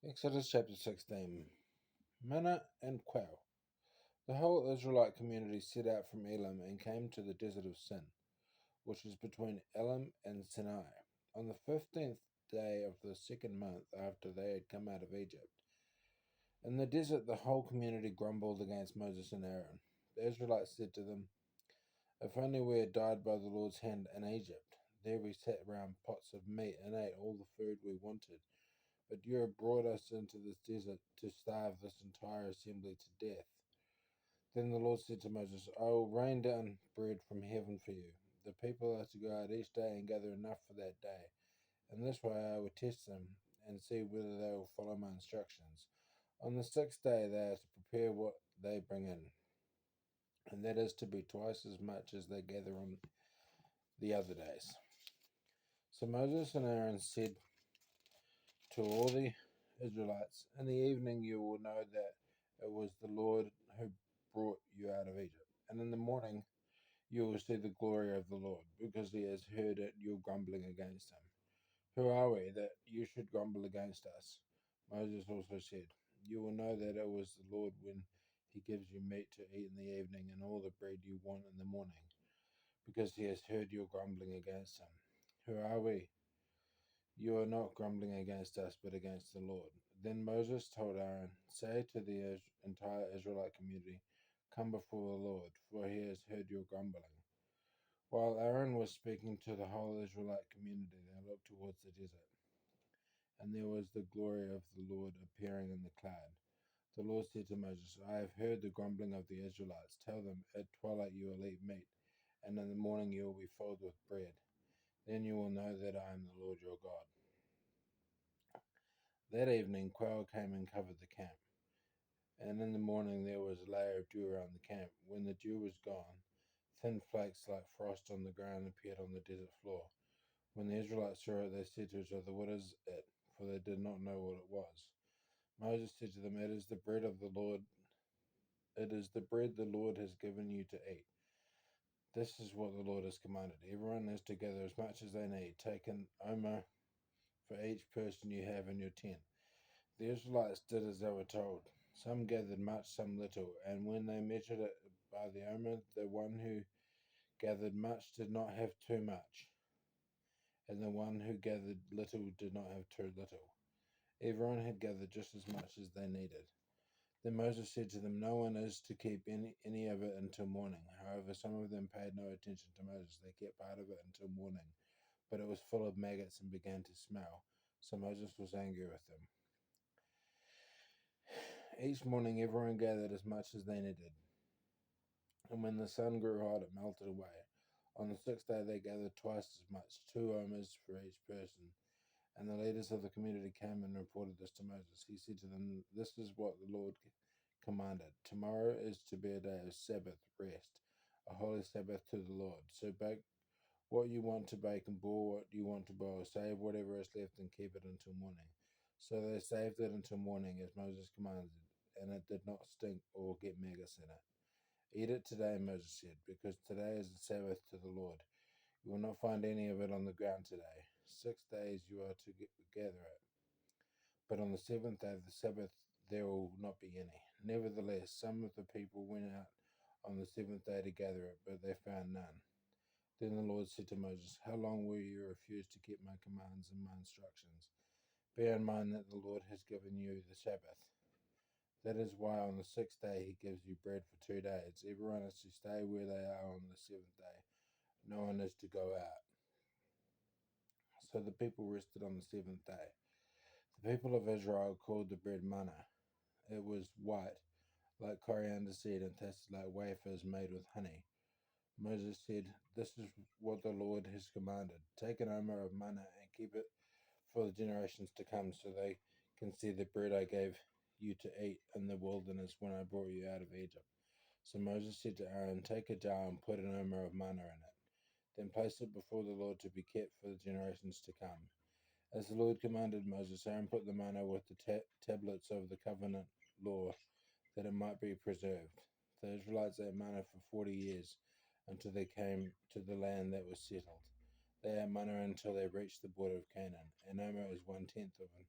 Exodus chapter 16. Manna and quail. The whole Israelite community set out from Elim and came to the desert of Sin, which is between Elim and Sinai, on the 15th day of the second month after they had come out of Egypt. In the desert, the whole community grumbled against Moses and Aaron. The Israelites said to them, "If only we had died by the Lord's hand in Egypt. There we sat round pots of meat and ate all the food we wanted. But you have brought us into this desert to starve this entire assembly to death." Then the Lord said to Moses, "I will rain down bread from heaven for you. The people are to go out each day and gather enough for that day. In this way I will test them and see whether they will follow my instructions. On the sixth day they are to prepare what they bring in, and that is to be twice as much as they gather on the other days." So Moses and Aaron said to all the Israelites, "In the evening you will know that it was the Lord who brought you out of Egypt. And in the morning you will see the glory of the Lord, because he has heard it, your grumbling against him. Who are we that you should grumble against us?" Moses also said, "You will know that it was the Lord when he gives you meat to eat in the evening and all the bread you want in the morning, because he has heard your grumbling against him. Who are we? You are not grumbling against us, but against the Lord." Then Moses told Aaron, "Say to the entire Israelite community, 'Come before the Lord, for he has heard your grumbling.'" While Aaron was speaking to the whole Israelite community, they looked towards the desert, and there was the glory of the Lord appearing in the cloud. The Lord said to Moses, "I have heard the grumbling of the Israelites. Tell them, at twilight you will eat meat, and in the morning you will be filled with bread. Then you will know that I am the Lord your God." That evening quail came and covered the camp, and in the morning there was a layer of dew around the camp. When the dew was gone, thin flakes like frost on the ground appeared on the desert floor. When the Israelites saw it, they said to each other, "What is it?" For they did not know what it was. Moses said to them, "It is the bread of the Lord. It is the bread the Lord has given you to eat. This is what the Lord has commanded. Everyone is to gather as much as they need. Take an omer for each person you have in your tent." The Israelites did as they were told. Some gathered much, some little, and when they measured it by the omer, the one who gathered much did not have too much, and the one who gathered little did not have too little. Everyone had gathered just as much as they needed. Then Moses said to them, "No one is to keep any of it until morning." However, some of them paid no attention to Moses. They kept part of it until morning, but it was full of maggots and began to smell. So Moses was angry with them. Each morning everyone gathered as much as they needed, and when the sun grew hot it melted away. On the sixth day they gathered twice as much, 2 omers for each person. And the leaders of the community came and reported this to Moses. He said to them, "This is what the Lord commanded. Tomorrow is to be a day of Sabbath rest, a holy Sabbath to the Lord. So bake what you want to bake and boil what you want to boil. Save whatever is left and keep it until morning." So they saved it until morning, as Moses commanded, and it did not stink or get maggots in it. "Eat it today," Moses said, "because today is the Sabbath to the Lord. You will not find any of it on the ground today. 6 days you are to gather it, but on the seventh day of the Sabbath there will not be any." Nevertheless, some of the people went out on the seventh day to gather it, but they found none. Then the Lord said to Moses, "How long will you refuse to keep my commands and my instructions? Bear in mind that the Lord has given you the Sabbath. That is why on the sixth day he gives you bread for 2 days. Everyone is to stay where they are on the seventh day. No one is to go out." So the people rested on the seventh day. The people of Israel called the bread manna. It was white, like coriander seed, and tasted like wafers made with honey. Moses said, "This is what the Lord has commanded. Take an omer of manna and keep it for the generations to come, so they can see the bread I gave you to eat in the wilderness when I brought you out of Egypt." So Moses said to Aaron, "Take a jar and put an omer of manna in it. Then place it before the Lord to be kept for the generations to come." As the Lord commanded Moses, Aaron put the manna with the tablets of the covenant law, that it might be preserved. The Israelites ate manna for 40 years, until they came to the land that was settled. They ate manna until they reached the border of Canaan. An omer is 1/10 of an